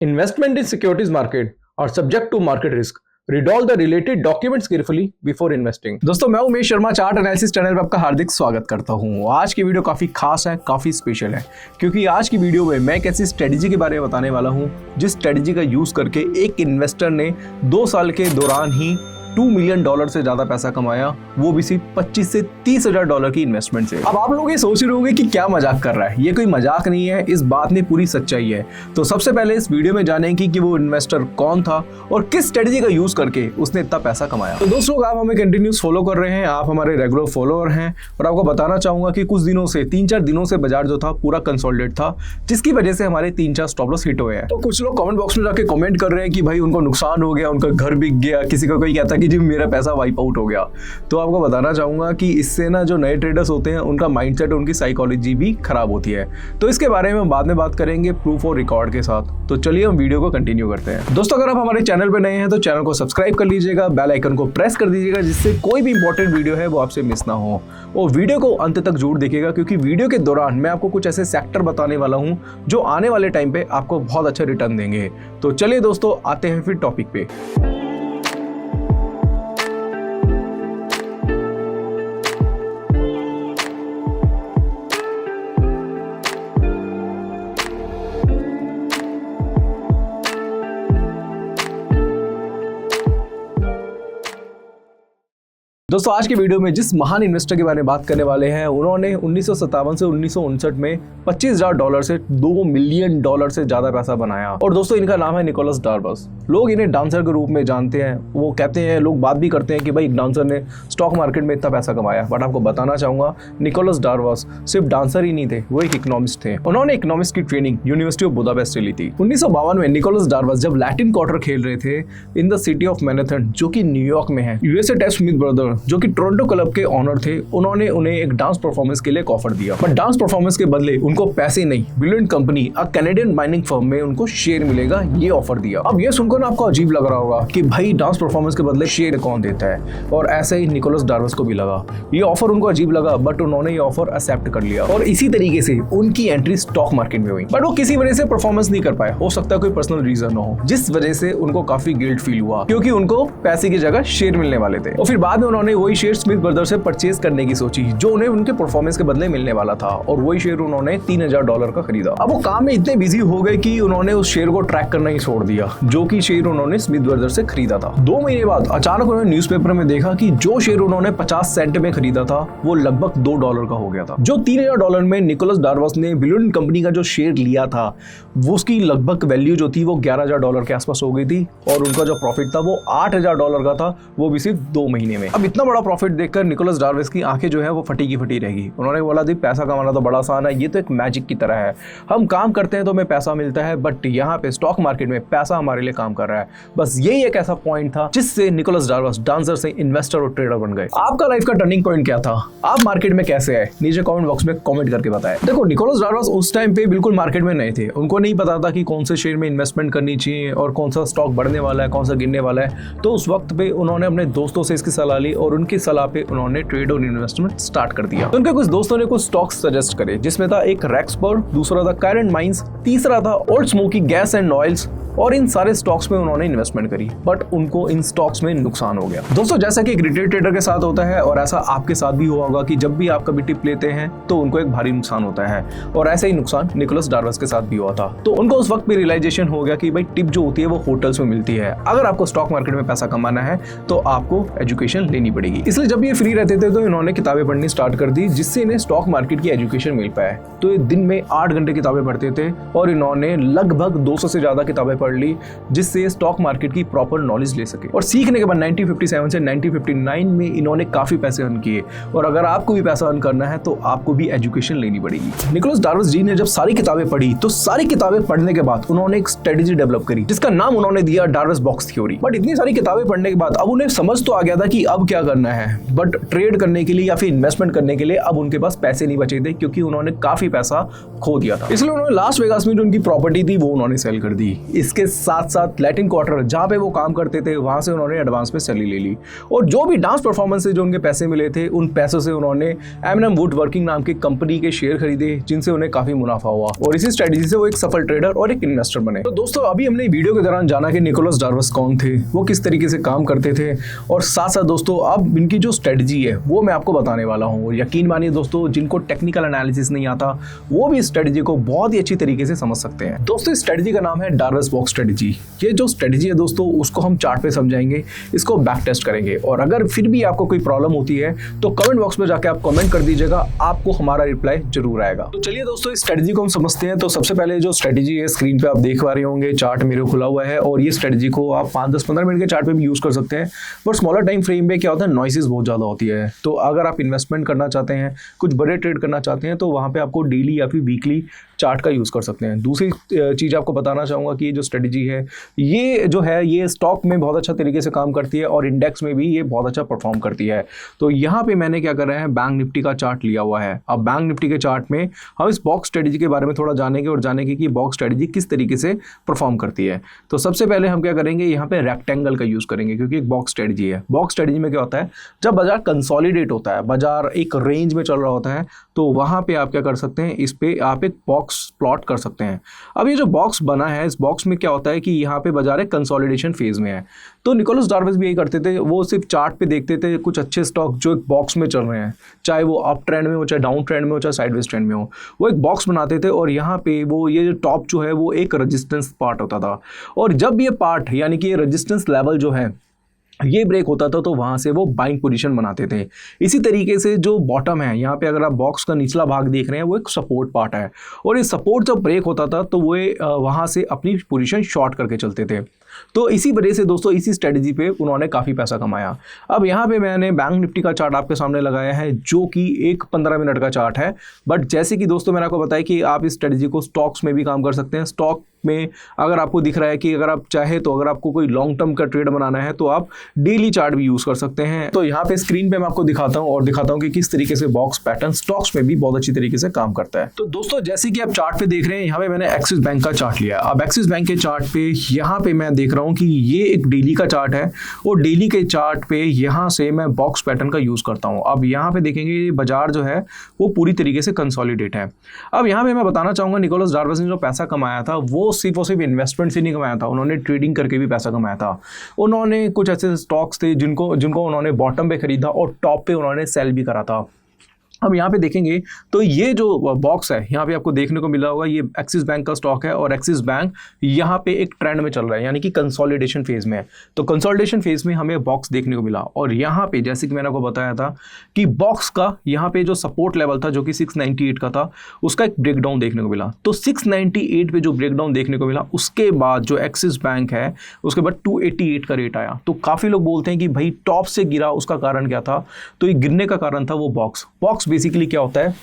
Investment in securities market are subject to market risk. Read all the related documents carefully before investing. दोस्तों मैं Umesh Sharma chart analysis channel पर आपका हार्दिक स्वागत करता हूं। आज की वीडियो काफ़ी खास है, काफ़ी स्पेशल है, क्योंकि आज की वीडियो में मैं एक ऐसी स्ट्रेटजी के बारे में बताने वाला हूं जिस स्ट्रेटजी का यूज़ करके एक इन्वेस्टर ने 2 साल के दौरान ही $2 मिलियन से ज़्यादा पैसा कमाया, वो भी सिर्फ $25,000 से $30,000 की इन्वेस्टमेंट से। अब आप लोग ये सोच रहे होंगे कि क्या मजाक कर रहा है, ये कोई मजाक नहीं है, इस बात में पूरी सच्चाई है। तो सबसे पहले इस वीडियो में जानेंगे कि वो इन्वेस्टर कौन था और किस स्ट्रेटजी का यूज करके उसने इतना पैसा कमाया। तो दोस्तों आप हमें कंटिन्यूस फॉलो कर रहे हैं, आप हमारे रेगुलर फॉलोअर हैं और आपको बताना चाहूंगा कि कुछ दिनों से 3-4 दिनों से बाजार जो था पूरा कंसोलिडेट था, जिसकी वजह से हमारे 3-4 स्टॉप लॉस हिट हुए हैं। तो कुछ लोग कमेंट बॉक्स में जाके कमेंट कर रहे हैं कि भाई उनको नुकसान हो गया, उनका घर बिक गया, किसी का कोई कहता है कि जी मेरा पैसा वाइप आउट हो गया। तो आपको बताना चाहूंगा कि इससे ना जो नए ट्रेडर्स होते हैं उनका माइंडसेट, उनकी साइकोलॉजी भी खराब होती है। तो इसके बारे में बाद में बात करेंगे प्रूफ और रिकॉर्ड के साथ। तो चलिए हम वीडियो को कंटिन्यू करते हैं। दोस्तों अगर आप हमारे चैनल पर नए हैं तो चैनल को सब्सक्राइब कर लीजिएगा, बेल आइकन को प्रेस कर दीजिएगा, जिससे कोई भी इंपॉर्टेंट वीडियो है वो आपसे मिस ना हो। और वीडियो को अंत तक जरूर देखिएगा, क्योंकि वीडियो के दौरान मैं आपको कुछ ऐसे सेक्टर बताने वाला हूं जो आने वाले टाइम पे आपको बहुत अच्छा रिटर्न देंगे। तो चलिए दोस्तों आते हैं फिर टॉपिक पे। दोस्तों आज की वीडियो में जिस महान इन्वेस्टर के बारे में बात करने वाले हैं, उन्होंने 1957 से 1959 में $25,000 से $2 मिलियन से ज्यादा पैसा बनाया। और दोस्तों इनका नाम है निकोलस डार्बस। लोग इन्हें डांसर के रूप में जानते हैं। वो कहते हैं, लोग बात भी करते हैं कि भाई डांसर ने स्टॉक मार्केट में इतना पैसा कमाया। बट आपको बताना चाहूंगा निकोलस डार्बस सिर्फ डांसर ही नहीं थे, वो एक इकोनॉमिस्ट थे। उन्होंने इकोनॉमिक्स की ट्रेनिंग यूनिवर्सिटी ऑफ बुदापेस्ट से ली थी। 1952 में निकोलस डार्बस जब लैटिन क्वार्टर खेल रहे थे in the city of Manhattan, जो कि न्यूयॉर्क में है, यूएसए टेफ स्मिथ ब्रदर जो कि टोरंटो क्लब के ऑनर थे, उन्होंने उन्हें एक डांस परफॉर्मेंस के लिए एक ऑफर दिया। बट डांस परफॉर्मेंस के बदले उनको पैसे नहीं, brilliant company a Canadian mining firm में उनको शेयर मिलेगा, ये ऑफर दिया। अब ये सुनकर आपको अजीब लग रहा होगा कि भाई डांस परफॉर्मेंस के बदले शेयर कौन देता है, और ऐसे ही निकोलस डार्बस को भी लगा। ये ऑफर उनको अजीब लगा, बट उन्होंने ये ऑफर एक्सेप्ट कर लिया और इसी तरीके से उनकी एंट्री स्टॉक मार्केट में हुई। बट वो किसी वजह से परफॉर्मेंस नहीं कर पाए, हो सकता है कोई पर्सनल रीजन हो, जिस वजह से उनको काफी गिल्ट फील हुआ, क्योंकि उनको पैसे की जगह शेयर मिलने वाले थे। और फिर बाद में उन्होंने वही शेयर स्मिथ ब्रदर से परचेज करने की सोची जो उन्हें उनके परफॉर्मेंस के बदले मिलने वाला था, और वही शेयर उन्होंने $3,000 का खरीदा। अब वो काम में इतने बिजी हो गए कि उन्होंने उस शेयर को ट्रैक करना ही छोड़ दिया, जो कि शेयर उन्होंने स्मिथ ब्रदर से खरीदा था। 2 महीने बाद अचानक उन्होंने न्यूज़पेपर में देखा कि जो शेयर उन्होंने 50 सेंट में खरीदा था वो लगभग $2 का हो गया था। जो $3,000 में निकोलस डार्बस ने ब्रिलियंट कंपनी का जो शेयर लिया था, वो उसकी लगभग वैल्यू जो थी वो $11,000 के आसपास हो गई थी, और उनका जो प्रॉफिट था वो $8,000 का था, वो भी सिर्फ 2 महीने में। अब इतना बड़ा प्रॉफिट देखकर निकोलस डार्बस की आंखें जो है वो फटी की फटी रहेगी। उन्होंने बोला दी पैसा कमाना तो बड़ा आसान है, ये तो एक मैजिक की तरह है, हम काम करते हैं तो हमें पैसा मिलता है, बट यहाँ पे स्टॉक मार्केट में पैसा हमारे लिए काम कर रहा है। बस यही एक ऐसा पॉइंट था जिससे निकोलस डार्बस डांसर से इन्वेस्टर और ट्रेडर बन गए। आपका लाइफ का टर्निंग पॉइंट क्या था? आप मार्केट में कैसे आए? नीचे कमेंट बॉक्स में कमेंट करके बताएं। देखो निकोलस डार्बस उस टाइम पे बिल्कुल मार्केट में नए थे, उनको नहीं पता था कि कौन से शेयर में इन्वेस्टमेंट करनी चाहिए और कौन सा स्टॉक बढ़ने वाला है, कौन सा गिरने वाला है। तो उस वक्त पे उन्होंने अपने दोस्तों से इसकी सलाह ली और उनकी सलाह पे उन्होंने ट्रेड और इन्वेस्टमेंट स्टार्ट कर दिया। तो उनके कुछ दोस्तों ने कुछ स्टॉक्स सजेस्ट करे, जिसमें था एक रेक्सबर्ग, दूसरा था कैरेंट माइंस, तीसरा था old smoky gas and oils, और इन सारे स्टॉक्स में उन्होंने इन्वेस्टमेंट करी, बट उनको इन स्टॉक्स में नुकसान हो गया। दोस्तों जैसा कि एक रिटेल ट्रेडर के साथ होता है, और ऐसा आपके साथ भी हुआ होगा कि जब भी आप कभी टिप लेते हैं तो उनको एक भारी नुकसान होता है, और ऐसा ही नुकसान निकोलस डार्बस के साथ भी हुआ था। तो उनको उस वक्त भी रियलाइजेशन हो गया कि भाई टिप जो होती है वो होटल्स में मिलती है, अगर आपको स्टॉक मार्केट में पैसा कमाना है तो आपको एजुकेशन लेनी पड़ेगी। इसलिए जब ये फ्री रहते थे तो इन्होंने किताबें पढ़नी स्टार्ट कर दी, जिससे इन्हें स्टॉक मार्केट की एजुकेशन मिल पाए। तो ये दिन में 8 घंटे किताबें पढ़ते थे, और इन्होंने लगभग 200 से ज्यादा किताबें पढ़ ली, जिससे स्टॉक मार्केट की प्रॉपर नॉलेज ले सके। और सीखने के बाद 1957 से 1959 में इन्होंने काफी पैसे अर्न किए। और अगर आपको भी पैसा अर्न करना है तो आपको भी एजुकेशन लेनी पड़ेगी। निकोलस डार्बस जी ने जब सारी किताबें पढ़ी, तो सारी किताबें पढ़ने के बाद उन्होंने एक स्ट्रेटेजी डेवलप करी, जिसका नाम उन्होंने दिया डार्बस बॉक्स थ्योरी। बट इतनी सारी किताबें पढ़ने के बाद अब उन्हें समझ तो आ गया था कि अब क्या करना है, बट ट्रेड करने के लिए या फिर इन्वेस्टमेंट करने के लिए अब उनके पास पैसे नहीं बचे थे, क्योंकि उन्होंने काफी पैसा खो दिया था। इसलिए उन्होंने लास वेगास में जो उनकी प्रॉपर्टी थी वो उन्होंने सेल कर दी। इसके साथ साथ लैटिन क्वार्टर जहाँ पे वो काम करते थे वहाँ से उन्होंने एडवांस में सैलरी ले ली और जो भी डांस परफॉर्मेंस से जो उनके पैसे मिले थे उन पैसों से उन्होंने एम वुड वर्किंग नाम की कंपनी के शेयर खरीदे जिनसे उन्हें काफी मुनाफा हुआ और इसी स्ट्रेटेजी से वो एक सफल ट्रेडर और एक इन्वेस्टर बने। तो दोस्तों अभी हमने वीडियो के दौरान जाना कि निकोलस डार्बस कौन थे, वो किस तरीके से काम करते थे और साथ साथ दोस्तों अब इनकी जो स्ट्रेटजी है वो मैं आपको बताने वाला हूँ। और यकीन मानिए दोस्तों जिनको टेक्निकल एनालिसिस नहीं आता वो भी स्ट्रेटजी को बहुत ही अच्छी तरीके से समझ सकते हैं। दोस्तों इस स्ट्रेटजी का नाम है डार्बस बॉक्स स्ट्रेटजी। ये जो स्ट्रेटजी है दोस्तों उसको हम चार्ट पे समझाएंगे, इसको बैक टेस्ट करेंगे और अगर फिर भी आपको कोई प्रॉब्लम होती है तो कमेंट बॉक्स में जाके आप कमेंट कर दीजिएगा, आपको हमारा रिप्लाई जरूर आएगा। तो चलिए दोस्तों इस स्ट्रेटजी को हम समझते हैं। तो सबसे पहले जो स्ट्रेटजी है स्क्रीन पे आप देख पा रहे होंगे, चार्ट मेरे खुला हुआ है और ये स्ट्रेटजी को आप 5-10-15 मिनट के चार्ट पे भी यूज कर सकते हैं। बट स्मॉलर टाइम फ्रेम में क्या होता है, नॉइसेस बहुत ज्यादा होती है। तो अगर आप इन्वेस्टमेंट करना चाहते हैं, कुछ बड़े ट्रेड करना चाहते हैं तो वहां पे आपको डेली या फिर वीकली चार्ट का यूज़ कर सकते हैं। दूसरी चीज़ आपको बताना चाहूँगा कि ये जो स्ट्रेटजी है ये जो है ये स्टॉक में बहुत अच्छा तरीके से काम करती है और इंडेक्स में भी ये बहुत अच्छा परफॉर्म करती है। तो यहाँ पे मैंने क्या कर रहे हैं, बैंक निफ्टी का चार्ट लिया हुआ है। अब बैंक निफ्टी के चार्ट में हम इस बॉक्स स्ट्रेटजी के बारे में थोड़ा जानेंगे और जानेंगे कि बॉक्स स्ट्रेटजी किस तरीके से परफॉर्म करती है। तो सबसे पहले हम क्या करेंगे, यहाँ पे रेक्टेंगल का यूज़ करेंगे क्योंकि एक बॉक्स स्ट्रेटजी है। बॉक्स स्ट्रेटजी में क्या होता है, जब बाजार कंसोलिडेट होता है, बाजार एक रेंज में चल रहा होता है तो वहाँ पे आप क्या कर सकते हैं, इस पे आप एक बॉक्स प्लॉट कर सकते हैं। अब ये जो बॉक्स बना है इस बॉक्स में क्या होता है कि यहाँ पे बाजार एक कंसोलिडेशन फेज में है। तो निकोलस डार्बस भी यही करते थे, वो सिर्फ चार्ट पे देखते थे कुछ अच्छे स्टॉक जो एक बॉक्स में चल रहे हैं, चाहे वो अप ट्रेंड में हो, चाहे डाउन ट्रेंड में हो, चाहे साइडवेज ट्रेंड में हो, वो एक बॉक्स बनाते थे और यहाँ पे वो ये जो टॉप जो है वो एक रेजिस्टेंस पार्ट होता था और जब ये पार्ट यानी कि ये रेजिस्टेंस लेवल जो है ये ब्रेक होता था तो वहाँ से वो बाइंग पोजीशन बनाते थे। इसी तरीके से जो बॉटम है यहाँ पे अगर आप बॉक्स का निचला भाग देख रहे हैं वो एक सपोर्ट पार्ट है और ये सपोर्ट जब ब्रेक होता था तो वो वहाँ से अपनी पोजीशन शॉर्ट करके चलते थे। तो इसी वजह से दोस्तों इसी स्ट्रेटजी पे उन्होंने काफ़ी पैसा कमाया। अब यहाँ पे मैंने बैंक निफ्टी का चार्ट आपके सामने लगाया है जो कि एक 15 मिनट का चार्ट है। बट जैसे कि दोस्तों मैंने आपको बताया कि आप इस स्ट्रेटजी को स्टॉक्स में भी काम कर सकते हैं। स्टॉक में अगर आपको दिख रहा है कि अगर आप चाहे तो अगर आपको कोई लॉन्ग टर्म का ट्रेड बनाना है तो आप डेली चार्ट भी यूज़ कर सकते हैं। तो यहाँ पे स्क्रीन पे मैं आपको दिखाता हूँ और दिखाता हूँ कि किस तरीके से बॉक्स पैटर्न स्टॉक्स में भी बहुत अच्छी तरीके से काम करता है। तो दोस्तों जैसे कि आप चार्ट पे देख रहे हैं यहाँ पे मैंने एक्सिस बैंक का चार्ट लिया। अब एक्सिस बैंक के चार्ट पे यहाँ पे मैं देख रहा हूँ कि ये एक डेली का चार्ट है और डेली के चार्ट पे यहाँ से मैं बॉक्स पैटर्न का यूज़ करता हूँ। अब यहाँ पे देखेंगे बाजार जो है वो पूरी तरीके से कंसोलिडेट है। अब यहाँ पे मैं बताना चाहूँगा निकोलस डार्बस ने जो पैसा कमाया था वो सिर्फ और सिर्फ इन्वेस्टमेंट से नहीं कमाया था, उन्होंने ट्रेडिंग करके भी पैसा कमाया था। उन्होंने कुछ ऐसे स्टॉक्स थे जिनको उन्होंने बॉटम पे खरीदा और टॉप पे उन्होंने सेल भी करा था। अब यहाँ पे देखेंगे तो ये जो बॉक्स है यहाँ पे आपको देखने को मिला होगा ये एक्सिस बैंक का स्टॉक है और एक्सिस बैंक यहाँ पे एक ट्रेंड में चल रहा है यानी कि कंसोलिडेशन फेज में है। तो कंसोलिडेशन फेज में हमें बॉक्स देखने को मिला और यहाँ पे जैसे कि मैंने आपको बताया था कि बॉक्स का यहाँ पे जो सपोर्ट लेवल था जो कि 698 का था उसका एक ब्रेकडाउन देखने को मिला। तो 698 पे जो ब्रेकडाउन देखने को मिला उसके बाद जो एक्सिस बैंक है उसके बाद 288 का रेट आया। तो काफ़ी लोग बोलते हैं कि भाई टॉप से गिरा, उसका कारण क्या था, तो ये गिरने का कारण था वो बॉक्स बेसिकली क्या होता है,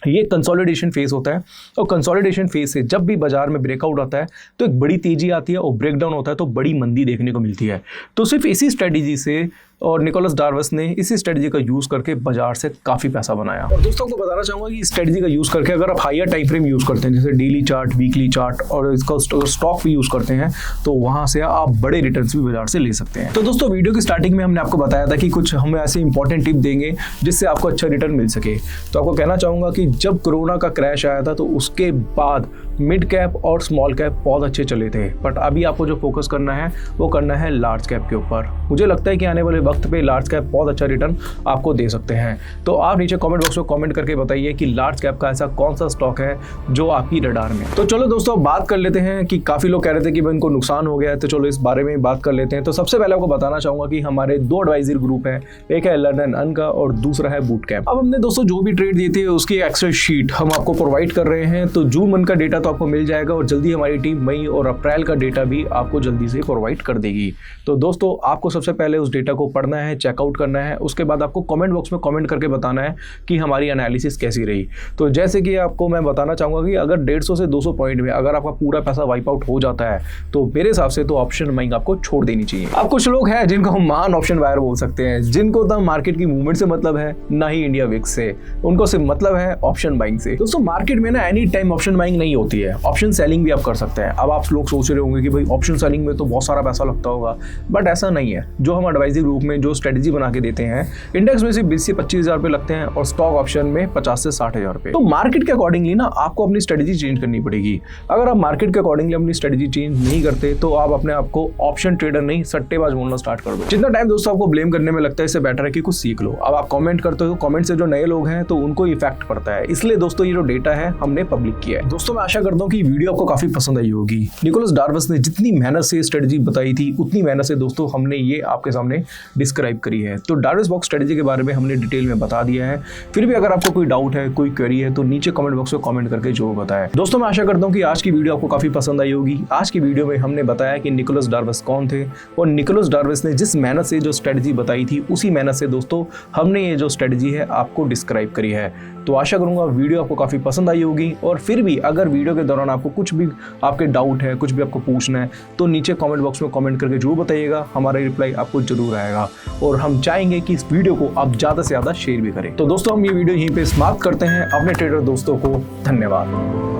ये कंसोलिडेशन फेज होता है और कंसोलिडेशन फेज से जब भी बाजार में ब्रेकआउट आता है तो एक बड़ी तेजी आती है और ब्रेकडाउन होता है तो बड़ी मंदी देखने को मिलती है। तो सिर्फ इसी स्ट्रेटजी से और निकोलस डार्बस ने इसी स्ट्रेटजी का यूज़ करके बाजार से काफ़ी पैसा बनाया। और दोस्तों को बताना चाहूँगा कि इस स्ट्रेटजी का यूज़ करके अगर आप हायर टाइम फ्रेम यूज़ करते हैं जैसे डेली चार्ट, वीकली चार्ट और इसका स्टॉक भी यूज़ करते हैं तो वहाँ से आप बड़े रिटर्न्स भी बाजार से ले सकते हैं। तो दोस्तों वीडियो की स्टार्टिंग में हमने आपको बताया था कि कुछ हम ऐसे इंपॉर्टेंट टिप देंगे जिससे आपको अच्छा रिटर्न मिल सके। तो आपको कहना चाहूँगा कि जब कोरोना का क्रैश आया था तो उसके बाद मिड कैप और स्मॉल कैप बहुत अच्छे चले थे, बट अभी आपको जो फोकस करना है वो करना है लार्ज कैप के ऊपर। मुझे लगता है कि आने वाले वक्त पे लार्ज कैप बहुत अच्छा रिटर्न आपको दे सकते हैं। तो आप नीचे कमेंट बॉक्स में कमेंट करके बताइए कि लार्ज कैप का ऐसा कौन सा स्टॉक है जो आपकी रडार में। तो चलो दोस्तों बात कर लेते हैं कि काफ़ी लोग कह रहे थे कि इनको नुकसान हो गया है, तो चलो इस बारे में बात कर लेते हैं। तो सबसे पहले आपको बताना चाहूँगा कि हमारे 2 एडवाइजर ग्रुप है, एक है लर्न अन का और दूसरा है बूट कैंप। अब हमने दोस्तों जो भी ट्रेड दी थी उसकी एक्सेल शीट हम आपको प्रोवाइड कर रहे हैं। तो जून मंथ का डेटा तो आपको मिल जाएगा और जल्दी हमारी टीम मई और अप्रैल का डेटा भी आपको जल्दी से प्रोवाइड कर देगी। तो दोस्तों आपको सबसे पहले उस डेटा को पढ़ना है, चेकआउट करना है, उसके बाद आपको कमेंट बॉक्स में कमेंट करके बताना है कि हमारी एनालिसिस कैसी रही। तो जैसे कि आपको मैं बताना चाहूँगा कि अगर 150 से 200 पॉइंट में अगर आपका पूरा पैसा वाइप आउट हो जाता है तो मेरे हिसाब से तो ऑप्शन बाइंग आपको छोड़ देनी चाहिए। अब कुछ लोग हैं जिनको हम महान ऑप्शन बायर बोल सकते हैं, जिनको तो मार्केट की मूवमेंट से मतलब है ना ही इंडिया विक्स से, उनको सिर्फ मतलब है ऑप्शन बाइंग से। दोस्तों मार्केट में ना एनी टाइम ऑप्शन बाइंग नहीं होती होती है। ऑप्शन सेलिंग भी आप कर सकते हैं। अब आप लोग सोच रहे होंगे कि भाई ऑप्शन सेलिंग में तो बहुत सारा पैसा लगता होगा, बट ऐसा नहीं है। जो हम एडवाइजरी ग्रुप में जो स्ट्रेटजी बना के देते हैं, इंडेक्स में से 20 से 25 हज़ार रुपये लगते हैं और स्टॉक ऑप्शन में 50 से 60 हज़ार रुपये। तो मार्केट के अकॉर्डिंगली ना आपको अपनी स्ट्रेटजी चेंज करनी पड़ेगी। अगर आप मार्केट के अकॉर्डिंगली अपनी स्ट्रेटजी चेंज नहीं करते तो आप अपने आप को ऑप्शन ट्रेडर नहीं सट्टेबाज बोलना स्टार्ट कर दो। जितना टाइम दोस्तों आपको ब्लेम करने में लगता है, इससे बेटर है कि कुछ सीख लो। अब आप कमेंट करते हो, कमेंट से जो नए लोग हैं तो उनको इफेक्ट पड़ता है, इसलिए दोस्तों ये जो डेटा है हमने पब्लिक किया है। दोस्तों मैं आशा करता हूँ कि वीडियो आपको काफी पसंद आई होगी। निकोलस डार्बस ने जितनी मेहनत से स्ट्रेटजी बताई थी, उतनी मेहनत से दोस्तों हमने ये आपके सामने डिस्क्राइब करी है। तो डार्बस बॉक्स स्ट्रेटजी के बारे में हमने डिटेल में बता दिया है। फिर भी अगर आपको कोई डाउट है, कोई क्वेरी है, तो नीचे कमेंट बॉक्स में कमेंट करके जरूर बताएं। दोस्तों मैं आशा करता हूँ कि आज की वीडियो आपको काफी पसंद आई होगी। आज की वीडियो में हमने बताया कि निकोलस डार्बस कौन थे और निकोलस डार्बस ने जिस मेहनत से जो स्ट्रेटजी बताई थी, उसी मेहनत से दोस्तों हमने ये जो स्ट्रेटजी है आपको डिस्क्राइब करी है। तो आशा करूंगा वीडियो आपको काफ़ी पसंद आई होगी। और फिर भी अगर वीडियो के दौरान आपको कुछ भी आपके डाउट है, कुछ भी आपको पूछना है, तो नीचे कमेंट बॉक्स में कमेंट करके जरूर बताइएगा। हमारा रिप्लाई आपको जरूर आएगा और हम चाहेंगे कि इस वीडियो को आप ज़्यादा से ज़्यादा शेयर भी करें। तो दोस्तों हम ये वीडियो यहीं पे समाप्त करते हैं। अपने ट्रेडर दोस्तों को धन्यवाद।